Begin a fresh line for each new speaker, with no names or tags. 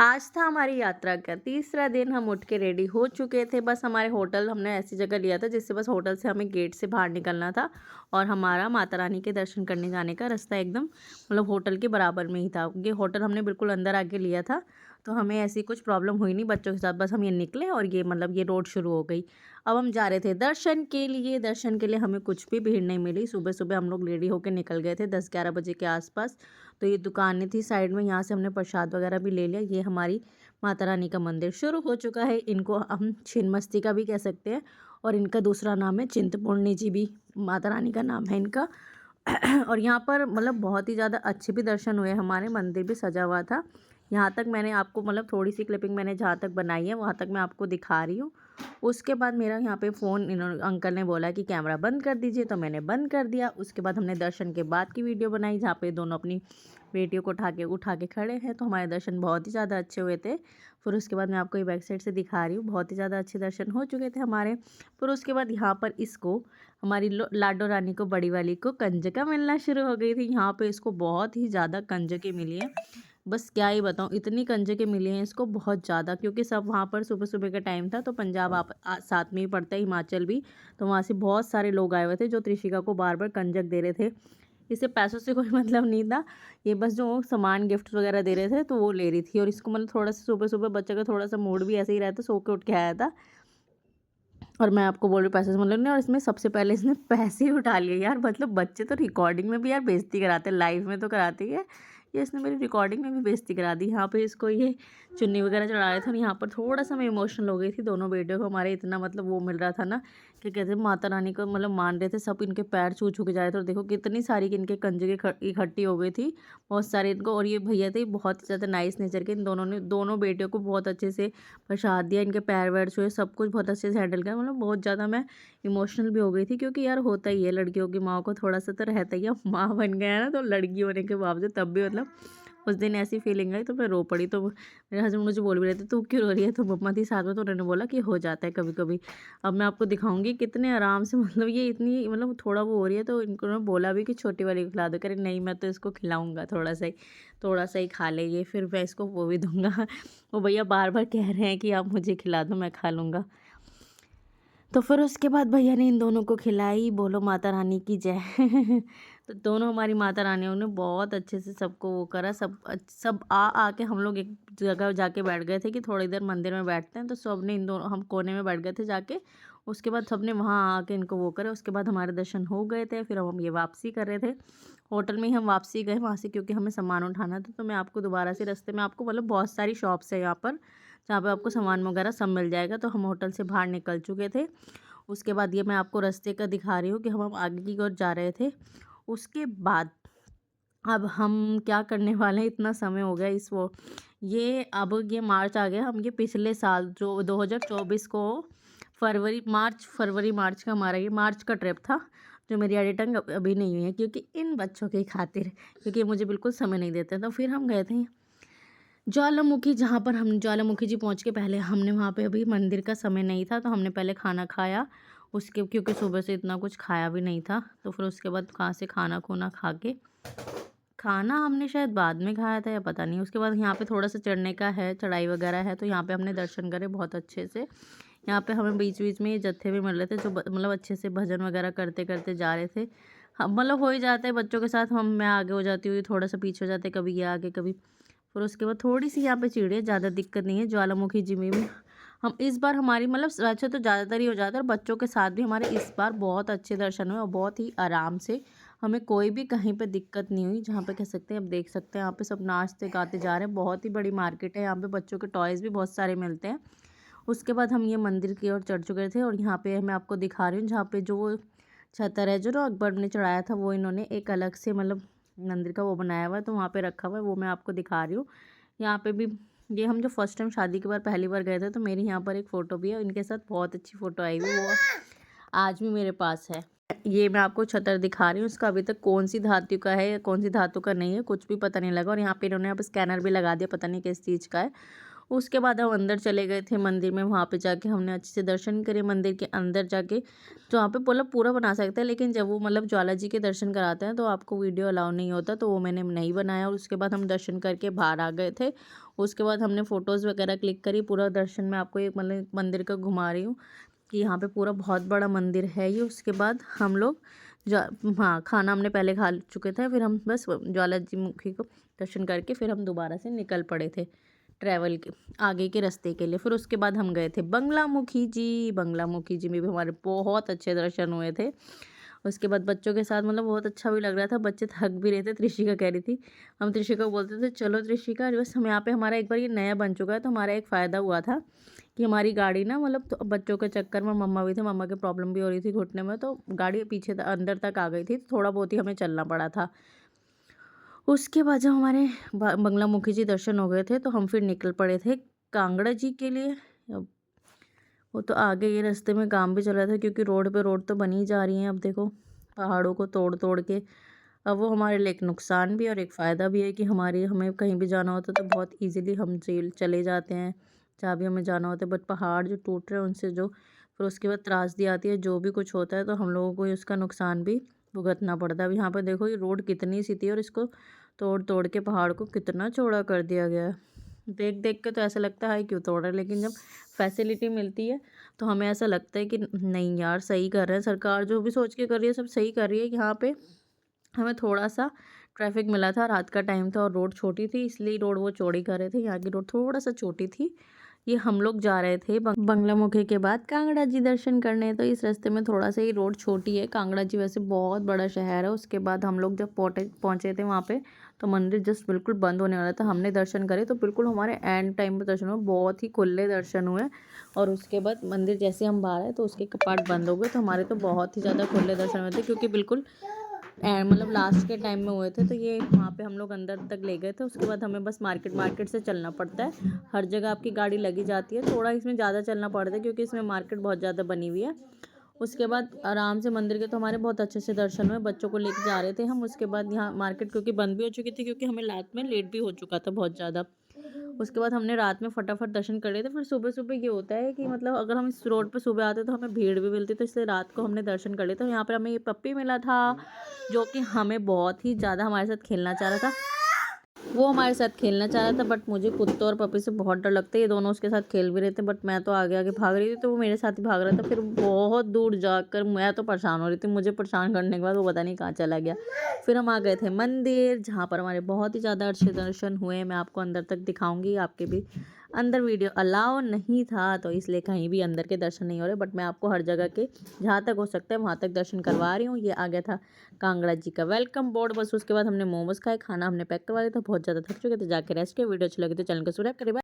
आज था हमारी यात्रा का तीसरा दिन। हम उठ के रेडी हो चुके थे। बस हमारे होटल हमने ऐसी जगह लिया था जिससे बस होटल से हमें गेट से बाहर निकलना था और हमारा माता रानी के दर्शन करने जाने का रास्ता एकदम मतलब होटल के बराबर में ही था। ये होटल हमने बिल्कुल अंदर आके लिया था, तो हमें ऐसी कुछ प्रॉब्लम हुई नहीं बच्चों के साथ। बस हम ये निकले और ये मतलब ये रोड शुरू हो गई। अब हम जा रहे थे दर्शन के लिए। दर्शन के लिए हमें कुछ भी भीड़ नहीं मिली। सुबह सुबह हम लोग रेडी होकर निकल गए थे 10-11 बजे के आसपास। तो ये दुकानें थी साइड में, यहाँ से हमने प्रसाद वगैरह भी ले लिया। ये हमारी माता रानी का मंदिर शुरू हो चुका है। इनको हम छिन्नमस्तिका भी कह सकते हैं और इनका दूसरा नाम है चिंतपूर्णी जी भी माता रानी का नाम है इनका। और यहाँ पर मतलब बहुत ही ज़्यादा अच्छे भी दर्शन हुए हमारे। मंदिर भी सजा हुआ था। यहाँ तक मैंने आपको मतलब थोड़ी सी क्लिपिंग मैंने जहाँ तक बनाई है वहाँ तक मैं आपको दिखा रही हूँ। उसके बाद मेरा यहाँ पे फ़ोन इन्होंने अंकल ने बोला कि कैमरा बंद कर दीजिए, तो मैंने बंद कर दिया। उसके बाद हमने दर्शन के बाद की वीडियो बनाई जहाँ पे दोनों अपनी बेटियों को उठा के खड़े हैं। तो हमारे दर्शन बहुत ही ज़्यादा अच्छे हुए थे। फिर उसके बाद मैं आपको ये बैक साइड से दिखा रही हूँ, बहुत ही ज़्यादा अच्छे दर्शन हो चुके थे हमारे। फिर उसके बाद यहाँ पर इसको हमारी लाडो रानी को, बड़ी वाली को कंजका मिलना शुरू हो गई थी। यहाँ पे इसको बहुत ही ज़्यादा कंजके मिली हैं। बस क्या ही बताऊँ, इतनी कंजके मिली हैं इसको बहुत ज़्यादा, क्योंकि सब वहाँ पर सुबह सुबह का टाइम था। तो पंजाब साथ में ही पड़ता है, हिमाचल भी। तो वहाँ से बहुत सारे लोग आए हुए थे जो त्रिशिका को बार बार कंजक दे रहे थे। इसे पैसों से कोई मतलब नहीं था, ये बस जो सामान गिफ्ट वगैरह दे रहे थे तो वो ले रही थी। और इसको मतलब थोड़ा सा सुबह सुबह बच्चे का थोड़ा सा मूड भी ऐसे ही रहता, सो के उठ के आया था। और मैं आपको बोल रही पैसे से मतलब नहीं। और इसमें सबसे पहले इसने पैसे ही उठा लिए यार। मतलब बच्चे तो रिकॉर्डिंग में भी यार बेइज्जती कराते हैं, लाइव में तो कराती है, ये इसने मेरी रिकॉर्डिंग में भी बेइज्जती करा दी। यहाँ पे इसको ये चुन्नी वगैरह चढ़ा रहे थे और यहाँ पर थोड़ा सा मैं इमोशनल हो गई थी। दोनों बेटियों को हमारे इतना मतलब वो मिल रहा था ना कि कहते माता रानी को मतलब मान रहे थे सब, इनके पैर छू छू के जा रहे थे। और देखो कितनी सारी इनके कंजके इकट्ठी हो गई थी, बहुत सारे इनको। और ये भैया थे बहुत ज़्यादा नाइस नेचर के। इन दोनों ने दोनों बेटियों को बहुत अच्छे से प्रसाद दिया, इनके पैर वैर छुए, सब कुछ बहुत अच्छे से हैंडल किया। मतलब बहुत ज़्यादा मैं इमोशनल भी हो गई थी, क्योंकि यार होता ही है लड़कियों की माँ को थोड़ा सा तो रहता ही है। माँ बन गया है ना, तो लड़की होने के बावजूद तब भी मतलब उस दिन ऐसी फीलिंग आई तो मैं रो पड़ी। तो मेरे हस्बैंड मुझे बोल भी रहे थे तू क्यों रो रही है, तो मम्मा थी साथ में, तो उन्होंने बोला कि हो जाता है कभी कभी। अब मैं आपको दिखाऊंगी कितने आराम से मतलब ये इतनी मतलब थोड़ा वो हो रही है। तो इनको उन्होंने बोला भी कि छोटी वाली को खिला दो, करे नहीं मैं तो इसको खिलाऊंगा, थोड़ा सा ही खा लेगी, फिर मैं इसको वो भी दूंगा। वो भैया बार बार कह रहे हैं कि आप मुझे खिला दो, मैं खा लूँगा। तो फिर उसके बाद भैया ने इन दोनों को खिलाई। बोलो माता रानी की जय। तो दोनों हमारी माता रानियों ने बहुत अच्छे से सबको वो करा। सब आ आके हम लोग एक जगह जाके बैठ गए थे कि थोड़ी देर मंदिर में बैठते हैं। तो सब ने इन दोनों, हम कोने में बैठ गए थे जाके। उसके बाद सबने वहाँ आके इनको वो करे। उसके बाद हमारे दर्शन हो गए थे। फिर हम ये वापसी कर रहे थे, होटल में ही हम वापसी गए वहाँ से, क्योंकि हमें सामान उठाना था। तो मैं आपको दोबारा से रास्ते में आपको मतलब बहुत सारी शॉप्स है यहाँ पर जहाँ पे आपको सामान वगैरह सब मिल जाएगा। तो हम होटल से बाहर निकल चुके थे। उसके बाद ये मैं आपको रास्ते का दिखा रही हूँ कि हम आगे की ओर जा रहे थे। उसके बाद अब हम क्या करने वाले हैं, इतना समय हो गया इस वो ये अब ये मार्च आ गया। हम ये पिछले साल जो 2024 को फरवरी मार्च का हमारा ये मार्च का ट्रिप था, जो मेरी एडिटिंग अभी नहीं हुई है क्योंकि इन बच्चों की खातिर, क्योंकि मुझे बिल्कुल समय नहीं देते। तो फिर हम गए थे ज्वालामुखी, जहाँ पर हम ज्वालामुखी जी पहुँच के पहले हमने वहाँ पे, अभी मंदिर का समय नहीं था तो हमने पहले खाना खाया। उसके क्योंकि सुबह से इतना कुछ खाया भी नहीं था, तो फिर उसके बाद कहाँ से खाना खूना खा के, खाना हमने शायद बाद में खाया था या पता नहीं। उसके बाद यहाँ पे थोड़ा सा चढ़ने का है, चढ़ाई वगैरह है, तो यहाँ पे हमने दर्शन करे बहुत अच्छे से। यहाँ पे हमें बीच बीच में ये जत्थे भी मिल रहे थे जो मतलब अच्छे से भजन वगैरह करते करते जा रहे थे। हम मतलब हो ही जाता है बच्चों के साथ, मैं आगे हो जाती हूँ, थोड़ा सा पीछे हो जाते, कभी ये आगे कभी। फिर उसके बाद थोड़ी सी यहाँ पे चिड़िया, ज़्यादा दिक्कत नहीं है। ज्वालामुखी जी में भी हम इस बार हमारी मतलब वैसे तो ज़्यादातर ही हो जाता है, बच्चों के साथ भी हमारे इस बार बहुत अच्छे दर्शन हुए और बहुत ही आराम से। हमें कोई भी कहीं पे दिक्कत नहीं हुई। जहाँ पे कह सकते हैं, अब देख सकते हैं यहाँ पे सब नाचते गाते जा रहे हैं। बहुत ही बड़ी मार्केट है यहाँ पे, बच्चों के टॉयज़ भी बहुत सारे मिलते हैं। उसके बाद हम ये मंदिर की ओर चढ़ चुके थे और यहाँ पे मैं आपको दिखा रही हूँ जहाँ पे जो वो छतर है जो ना अकबर ने चढ़ाया था, वो इन्होंने एक अलग से मतलब मंदिर का वो बनाया हुआ है, तो वहाँ पे रखा हुआ है, वो मैं आपको दिखा रही हूँ। यहाँ पे भी ये हम जो फर्स्ट टाइम शादी के बाद पहली बार गए थे, तो मेरी यहाँ पर एक फ़ोटो भी है, इनके साथ बहुत अच्छी फ़ोटो आई हुई, वो आज भी मेरे पास है। ये मैं आपको छतर दिखा रही हूँ, इसका अभी तक कौन सी धातु का है या कौन सी धातु का नहीं है कुछ भी पता नहीं लगा। और यहाँ पे इन्होंने अब स्कैनर भी लगा दिया, पता नहीं किस चीज़ का है। उसके बाद हम अंदर चले गए थे मंदिर में। वहाँ पे जाके हमने अच्छे से दर्शन करे मंदिर के अंदर जाके। तो वहाँ पे मतलब पूरा बना सकते हैं, लेकिन जब वो मतलब ज्वाला जी के दर्शन कराते हैं तो आपको वीडियो अलाउ नहीं होता, तो वो मैंने नहीं बनाया। और उसके बाद हम दर्शन करके बाहर आ गए थे। उसके बाद हमने फ़ोटोज़ वगैरह क्लिक करी। पूरा दर्शन में आपको एक मतलब मंदिर का घुमा रही हूँ कि यहाँ पे पूरा बहुत बड़ा मंदिर है ये। उसके बाद हम लोग हाँ, खाना हमने पहले खा चुके थे, फिर हम बस ज्वाला जी मुखी को दर्शन करके फिर हम दोबारा से निकल पड़े थे ट्रैवल के आगे के रास्ते के लिए। फिर उसके बाद हम गए थे बंगलामुखी जी। बंगलामुखी जी में भी हमारे बहुत अच्छे दर्शन हुए थे। उसके बाद बच्चों के साथ मतलब बहुत अच्छा भी लग रहा था। बच्चे थक भी रहे थे। त्रिशिका कह रही थी, हम त्रिशिका को बोलते थे चलो त्रिशिका, बस हम यहाँ पे हमारा एक बार ये नया बन चुका है तो हमारा एक फ़ायदा हुआ था कि हमारी गाड़ी ना मतलब तो बच्चों के चक्कर में मम्मा भी थे, मम्मा के प्रॉब्लम भी हो रही थी घुटने में, तो गाड़ी पीछे अंदर तक आ गई थी, तो थोड़ा बहुत ही हमें चलना पड़ा था। उसके बाद जब हमारे बंगलामुखी जी दर्शन हो गए थे तो हम फिर निकल पड़े थे कांगड़ा जी के लिए। अब वो तो आगे ये रास्ते में काम भी चल रहा था, क्योंकि रोड पे रोड तो बनी जा रही हैं। अब देखो पहाड़ों को तोड़ तोड़ के, अब वो हमारे लिए एक नुकसान भी और एक फ़ायदा भी है कि हमें कहीं भी जाना होता है तो बहुत इजीली हम चले जाते हैं जहाँ भी हमें जाना होता है। बट पहाड़ जो टूट रहे हैं उनसे जो फिर उसके बाद त्रासदी आती है, जो भी कुछ होता है तो हम लोगों को ही उसका नुकसान भी भुगतना पड़ता है। अब यहाँ पर देखो ये रोड कितनी सी थी और इसको तोड़ तोड़ के पहाड़ को कितना चौड़ा कर दिया गया है। देख देख के तो ऐसा लगता है क्यों तोड़ रहा है, लेकिन जब फैसिलिटी मिलती है तो हमें ऐसा लगता है कि नहीं यार सही कर रहे हैं सरकार, जो भी सोच के कर रही है सब सही कर रही है। यहाँ पे हमें थोड़ा सा ट्रैफिक मिला था, रात का टाइम था और रोड छोटी थी, इसलिए रोड वो चौड़ी कर रहे थे। यहाँ की रोड थोड़ा सा छोटी थी। ये हम लोग जा रहे थे बंगलामुखी के बाद कांगड़ा जी दर्शन करने, तो इस रास्ते में थोड़ा सा ही रोड छोटी है। कांगड़ा जी वैसे बहुत बड़ा शहर है। उसके बाद हम लोग जब पहुँचे थे वहाँ पे तो मंदिर जस्ट बिल्कुल बंद होने वाला था। हमने दर्शन करे तो बिल्कुल हमारे एंड टाइम पे दर्शन हुए, बहुत ही खुले दर्शन हुए। और उसके बाद मंदिर जैसे हम बाहर आए तो उसके कपाट बंद हो गए, तो हमारे तो बहुत ही ज़्यादा खुले दर्शन हुए थे, क्योंकि बिल्कुल मतलब लास्ट के टाइम में हुए थे। तो ये वहाँ पे हम लोग अंदर तक ले गए थे। उसके बाद हमें बस मार्केट से चलना पड़ता है। हर जगह आपकी गाड़ी लगी जाती है, थोड़ा इसमें ज़्यादा चलना पड़ता है क्योंकि इसमें मार्केट बहुत ज़्यादा बनी हुई है। उसके बाद आराम से मंदिर के तो हमारे बहुत अच्छे से दर्शन हुए। बच्चों को लेके जा रहे थे हम। उसके बाद यहाँ मार्केट क्योंकि बंद भी हो चुकी थी, क्योंकि हमें रात में लेट भी हो चुका था बहुत ज़्यादा। उसके बाद हमने रात में फटाफट दर्शन कर लिए थे। फिर सुबह सुबह ये होता है कि मतलब अगर हम इस रोड पे सुबह आते तो हमें भीड़ भी मिलती, तो इसलिए रात को हमने दर्शन कर लिए। तो यहाँ पर हमें ये पप्पी मिला था जो कि हमें बहुत ही ज़्यादा हमारे साथ खेलना चाह रहा था। वो हमारे साथ खेलना चाह रहा था, बट मुझे कुत्तों और पपी से बहुत डर लगता है। ये दोनों उसके साथ खेल भी रहे थे, बट मैं तो आगे आगे भाग रही थी तो वो मेरे साथ ही भाग रहा था। फिर बहुत दूर जाकर मैं तो परेशान हो रही थी। मुझे परेशान करने के बाद वो पता नहीं कहाँ चला गया। फिर हम आ गए थे मंदिर, जहाँ पर हमारे बहुत ही ज़्यादा अच्छे दर्शन हुए। मैं आपको अंदर तक दिखाऊंगी, आपके भी अंदर वीडियो अलाउ नहीं था तो इसलिए कहीं भी अंदर के दर्शन नहीं हो रहे, बट मैं आपको हर जगह के जहाँ तक हो सकता है वहाँ तक दर्शन करवा रही हूँ। ये आ गया था कांगड़ा जी का वेलकम बोर्ड। बस उसके बाद हमने मोमोज खाए, खाना हमने पैक करवा लिया था, बहुत ज़्यादा थक चुके थे, जाके रेस्ट किया। वीडियो अच्छी लगी तो चैनल को सब्सक्राइब करें।